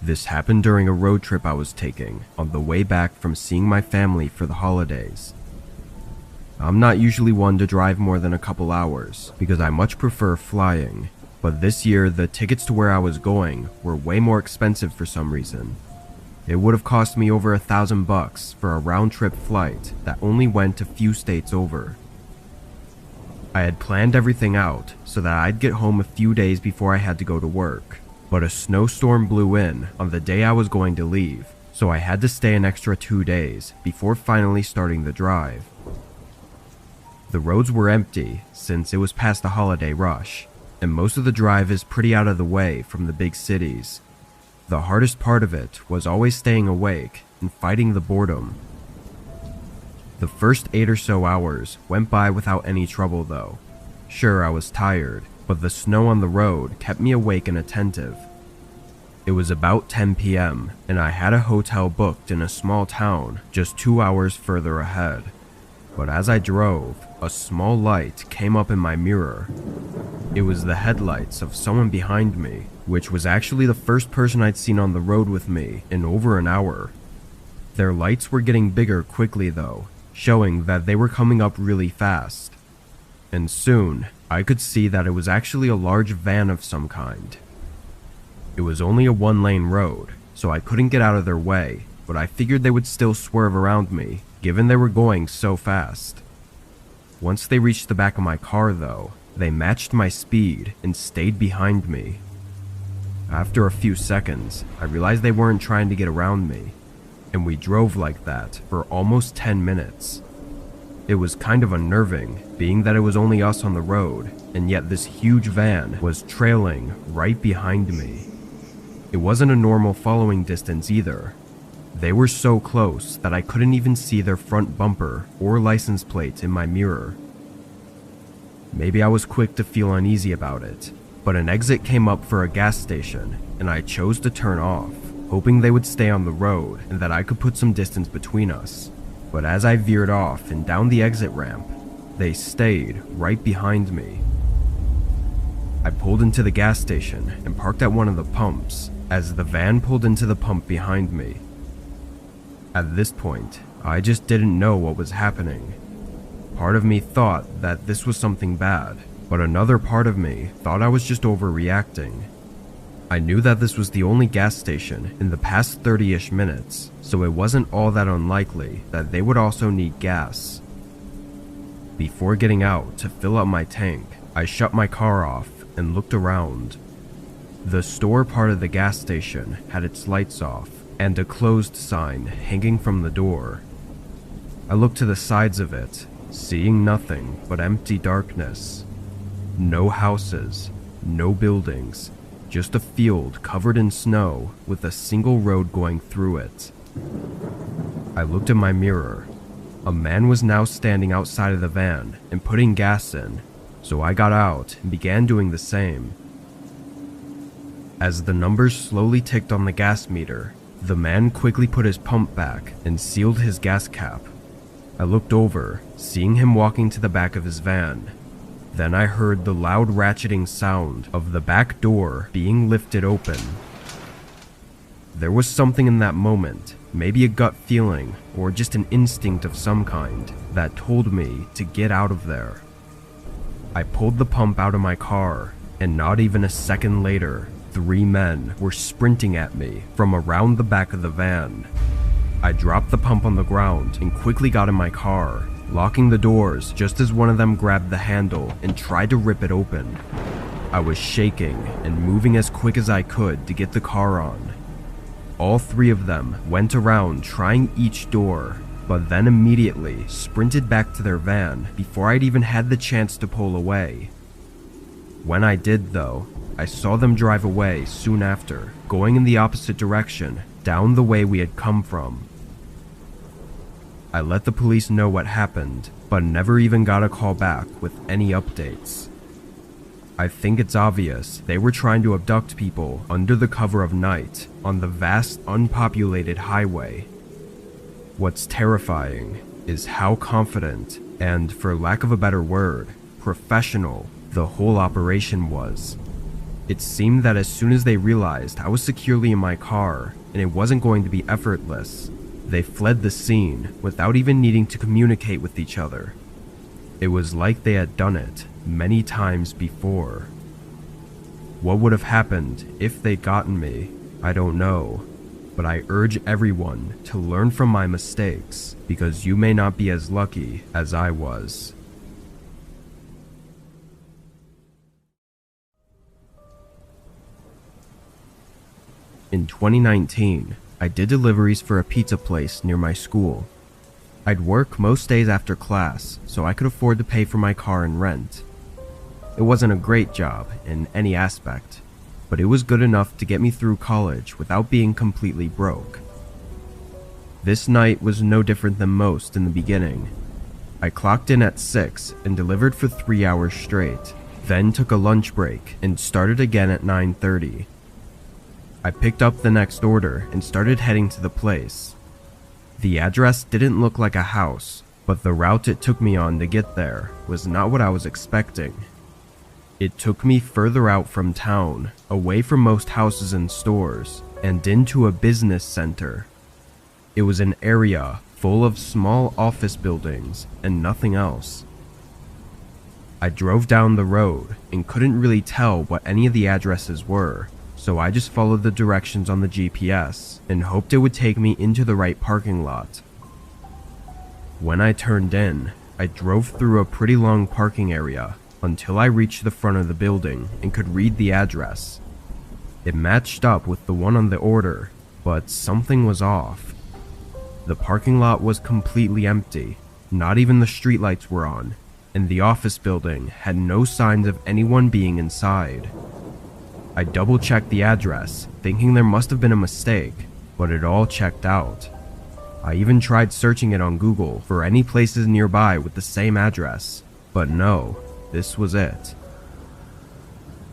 This happened during a road trip I was taking on the way back from seeing my family for the holidays. I'm not usually one to drive more than a couple hours because I much prefer flying, but this year the tickets to where I was going were way more expensive for some reason. It would have cost me over $1,000 for a round-trip flight that only went a few states over. I had planned everything out so that I'd get home a few days before I had to go to work, but a snowstorm blew in on the day I was going to leave, so I had to stay an extra 2 days before finally starting the drive. The roads were empty since it was past the holiday rush, and most of the drive is pretty out of the way from the big cities. The hardest part of it was always staying awake and fighting the boredom. The first 8 or so hours went by without any trouble though. Sure, I was tired, but the snow on the road kept me awake and attentive. It was about 10 p.m. and I had a hotel booked in a small town just 2 hours further ahead. But as I drove, a small light came up in my mirror. It was the headlights of someone behind me, which was actually the first person I'd seen on the road with me in over an hour. Their lights were getting bigger quickly though, showing that they were coming up really fast. And soon, I could see that it was actually a large van of some kind. It was only a 1-lane road, so I couldn't get out of their way, but I figured they would still swerve around me, given they were going so fast. Once they reached the back of my car though, they matched my speed and stayed behind me. After a few seconds, I realized they weren't trying to get around me, and we drove like that for almost 10 minutes. It was kind of unnerving, being that it was only us on the road, and yet this huge van was trailing right behind me. It wasn't a normal following distance either. They were so close that I couldn't even see their front bumper or license plate in my mirror. Maybe I was quick to feel uneasy about it, but an exit came up for a gas station, and I chose to turn off, hoping they would stay on the road and that I could put some distance between us. But as I veered off and down the exit ramp, they stayed right behind me. I pulled into the gas station and parked at one of the pumps as the van pulled into the pump behind me. At this point, I just didn't know what was happening. Part of me thought that this was something bad, but another part of me thought I was just overreacting. I knew that this was the only gas station in the past 30-ish minutes, so it wasn't all that unlikely that they would also need gas. Before getting out to fill up my tank, I shut my car off and looked around. The store part of the gas station had its lights off and a closed sign hanging from the door. I looked to the sides of it, seeing nothing but empty darkness. No houses, no buildings, just a field covered in snow with a single road going through it. I looked in my mirror. A man was now standing outside of the van and putting gas in, so I got out and began doing the same. As the numbers slowly ticked on the gas meter, the man quickly put his pump back and sealed his gas cap. I looked over, seeing him walking to the back of his van. Then I heard the loud ratcheting sound of the back door being lifted open. There was something in that moment, maybe a gut feeling or just an instinct of some kind, that told me to get out of there. I pulled the pump out of my car, and not even a second later, 3 men were sprinting at me from around the back of the van. I dropped the pump on the ground and quickly got in my car, locking the doors just as one of them grabbed the handle and tried to rip it open. I was shaking and moving as quick as I could to get the car on. All 3 of them went around trying each door, but then immediately sprinted back to their van before I'd even had the chance to pull away. When I did though, I saw them drive away soon after, going in the opposite direction, down the way we had come from. I let the police know what happened, but never even got a call back with any updates. I think it's obvious they were trying to abduct people under the cover of night on the vast unpopulated highway. What's terrifying is how confident and, for lack of a better word, professional the whole operation was. It seemed that as soon as they realized I was securely in my car and it wasn't going to be effortless, they fled the scene without even needing to communicate with each other. It was like they had done it many times before. What would have happened if they'd gotten me? I don't know, but I urge everyone to learn from my mistakes because you may not be as lucky as I was. In 2019, I did deliveries for a pizza place near my school. I'd work most days after class, so I could afford to pay for my car and rent. It wasn't a great job in any aspect, but it was good enough to get me through college without being completely broke. This night was no different than most in the beginning. I clocked in at 6 and delivered for 3 hours straight, then took a lunch break and started again at 9:30. I picked up the next order and started heading to the place. The address didn't look like a house, but the route it took me on to get there was not what I was expecting. It took me further out from town, away from most houses and stores, and into a business center. It was an area full of small office buildings and nothing else. I drove down the road and couldn't really tell what any of the addresses were, so I just followed the directions on the GPS and hoped it would take me into the right parking lot. When I turned in, I drove through a pretty long parking area until I reached the front of the building and could read the address. It matched up with the one on the order, but something was off. The parking lot was completely empty, not even the streetlights were on, and the office building had no signs of anyone being inside. I double-checked the address, thinking there must have been a mistake, but it all checked out. I even tried searching it on Google for any places nearby with the same address, but no, this was it.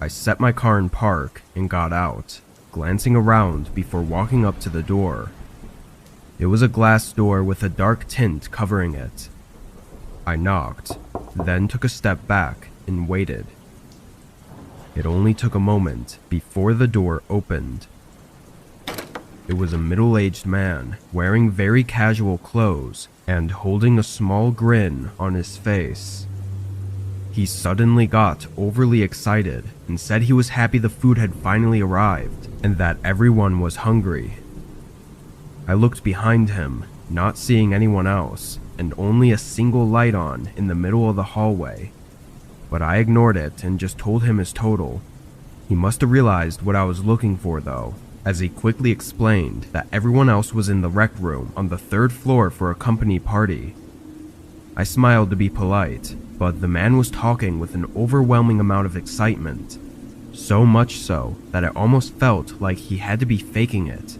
I set my car in park and got out, glancing around before walking up to the door. It was a glass door with a dark tint covering it. I knocked, then took a step back and waited. It only took a moment before the door opened. It was a middle-aged man wearing very casual clothes and holding a small grin on his face. He suddenly got overly excited and said he was happy the food had finally arrived and that everyone was hungry. I looked behind him, not seeing anyone else, and only a single light on in the middle of the hallway. But I ignored it and just told him his total. He must have realized what I was looking for though, as he quickly explained that everyone else was in the rec room on the 3rd floor for a company party. I smiled to be polite, but the man was talking with an overwhelming amount of excitement, so much so that it almost felt like he had to be faking it.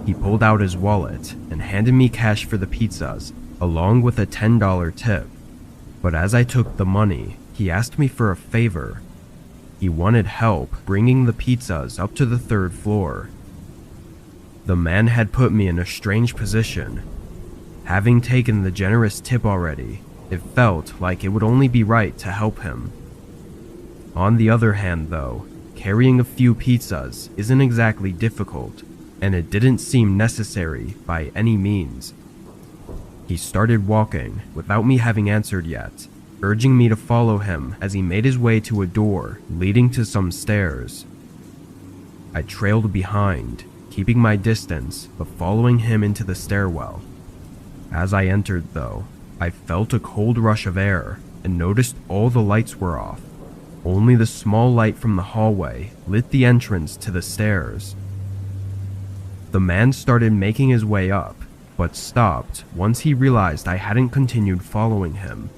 He pulled out his wallet and handed me cash for the pizzas, along with a $10 tip. But as I took the money, he asked me for a favor. He wanted help bringing the pizzas up to the 3rd floor. The man had put me in a strange position. Having taken the generous tip already, it felt like it would only be right to help him. On the other hand though, carrying a few pizzas isn't exactly difficult, and it didn't seem necessary by any means. He started walking without me having answered yet, urging me to follow him as he made his way to a door leading to some stairs. I trailed behind, keeping my distance but following him into the stairwell. As I entered though, I felt a cold rush of air and noticed all the lights were off. Only the small light from the hallway lit the entrance to the stairs. The man started making his way up, but stopped once he realized I hadn't continued following him.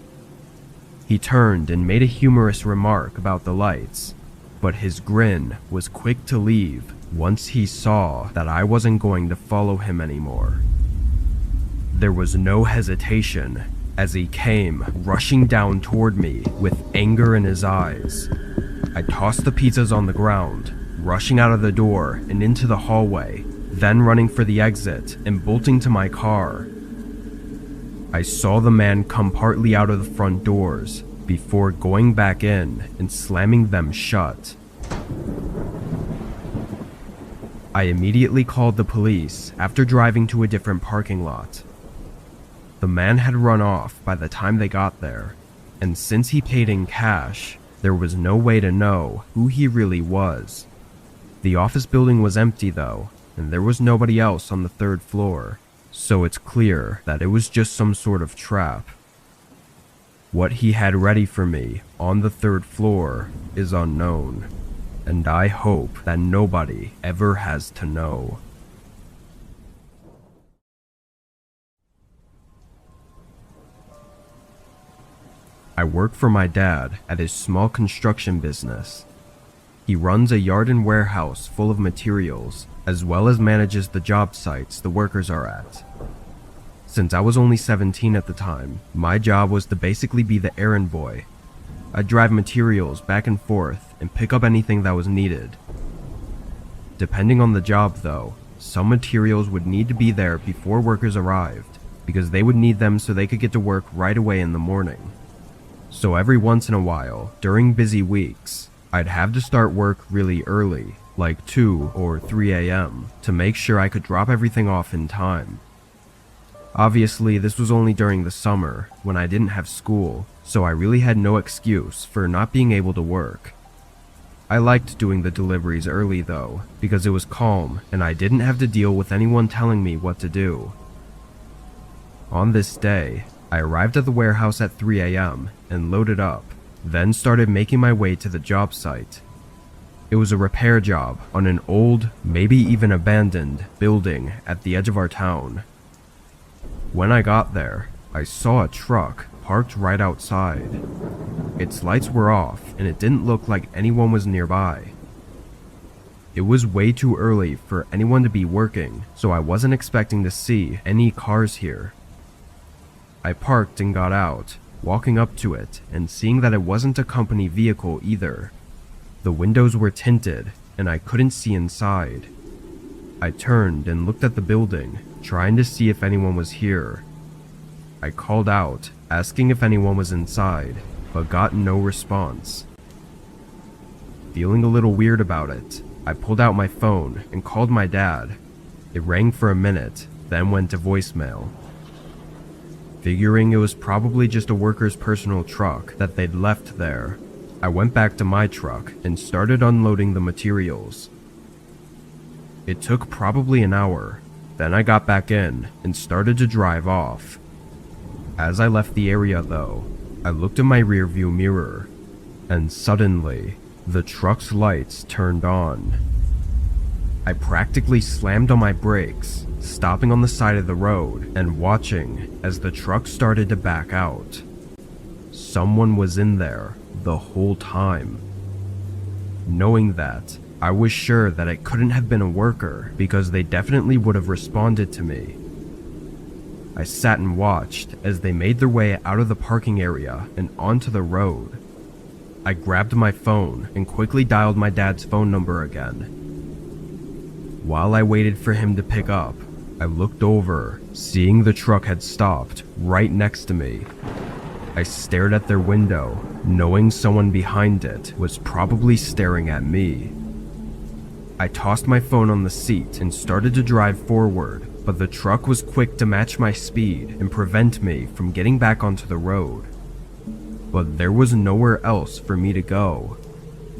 He turned and made a humorous remark about the lights, but his grin was quick to leave once he saw that I wasn't going to follow him anymore. There was no hesitation as he came rushing down toward me with anger in his eyes. I tossed the pizzas on the ground, rushing out of the door and into the hallway, then running for the exit and bolting to my car. I saw the man come partly out of the front doors before going back in and slamming them shut. I immediately called the police after driving to a different parking lot. The man had run off by the time they got there, and since he paid in cash, there was no way to know who he really was. The office building was empty though, and there was nobody else on the third floor, so it's clear that it was just some sort of trap. What he had ready for me on the third floor is unknown, and I hope that nobody ever has to know. I work for my dad at his small construction business. He runs a yard and warehouse full of materials, as well as manages the job sites the workers are at. Since I was only 17 at the time, my job was to basically be the errand boy. I'd drive materials back and forth and pick up anything that was needed. Depending on the job though, some materials would need to be there before workers arrived, because they would need them so they could get to work right away in the morning. So every once in a while, during busy weeks, I'd have to start work really early, like 2 or 3 a.m., to make sure I could drop everything off in time. Obviously, this was only during the summer, when I didn't have school, so I really had no excuse for not being able to work. I liked doing the deliveries early though, because it was calm and I didn't have to deal with anyone telling me what to do. On this day, I arrived at the warehouse at 3 a.m. and loaded up, then started making my way to the job site. It was a repair job on an old, maybe even abandoned, building at the edge of our town. When I got there, I saw a truck parked right outside. Its lights were off and it didn't look like anyone was nearby. It was way too early for anyone to be working, so I wasn't expecting to see any cars here. I parked and got out, walking up to it and seeing that it wasn't a company vehicle either. The windows were tinted and I couldn't see inside. I turned and looked at the building, trying to see if anyone was here. I called out, asking if anyone was inside, but got no response. Feeling a little weird about it, I pulled out my phone and called my dad. It rang for a minute, then went to voicemail. Figuring it was probably just a worker's personal truck that they'd left there, I went back to my truck and started unloading the materials. It took probably an hour, then I got back in and started to drive off. As I left the area though, I looked in my rearview mirror, and suddenly, the truck's lights turned on. I practically slammed on my brakes, stopping on the side of the road and watching as the truck started to back out. Someone was in there the whole time. Knowing that, I was sure that it couldn't have been a worker because they definitely would have responded to me. I sat and watched as they made their way out of the parking area and onto the road. I grabbed my phone and quickly dialed my dad's phone number again. While I waited for him to pick up, I looked over, seeing the truck had stopped right next to me. I stared at their window, knowing someone behind it was probably staring at me. I tossed my phone on the seat and started to drive forward, but the truck was quick to match my speed and prevent me from getting back onto the road. But there was nowhere else for me to go.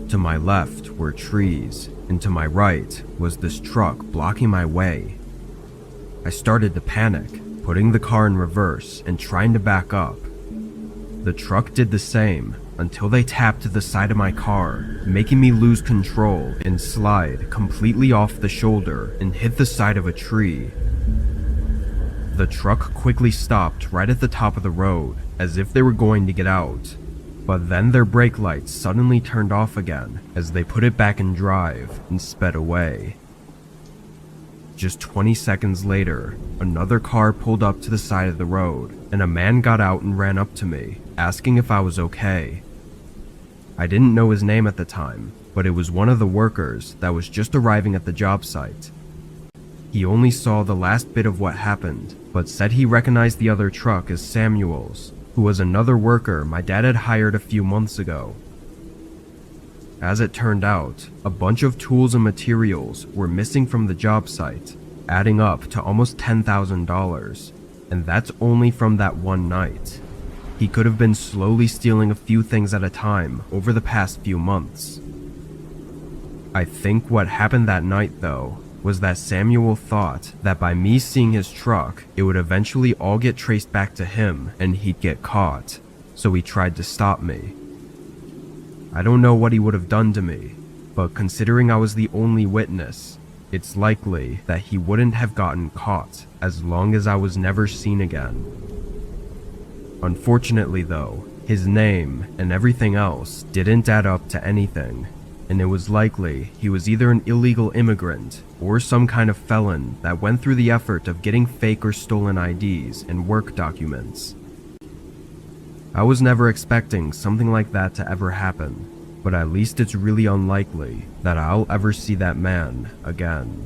To my left were trees, and to my right was this truck blocking my way. I started to panic, putting the car in reverse and trying to back up. The truck did the same until they tapped the side of my car, making me lose control and slide completely off the shoulder and hit the side of a tree. The truck quickly stopped right at the top of the road, as if they were going to get out. But then their brake lights suddenly turned off again as they put it back in drive and sped away. Just 20 seconds later, another car pulled up to the side of the road, and a man got out and ran up to me, asking if I was okay. I didn't know his name at the time, but it was one of the workers that was just arriving at the job site. He only saw the last bit of what happened, but said he recognized the other truck as Samuel's, who was another worker my dad had hired a few months ago. As it turned out, a bunch of tools and materials were missing from the job site, adding up to almost $10,000, and that's only from that one night. He could have been slowly stealing a few things at a time over the past few months. I think what happened that night, though, was that Samuel thought that by me seeing his truck, it would eventually all get traced back to him and he'd get caught, so he tried to stop me. I don't know what he would have done to me, but considering I was the only witness, it's likely that he wouldn't have gotten caught as long as I was never seen again. Unfortunately though, his name and everything else didn't add up to anything, and it was likely he was either an illegal immigrant or some kind of felon that went through the effort of getting fake or stolen IDs and work documents. I was never expecting something like that to ever happen, but at least it's really unlikely that I'll ever see that man again.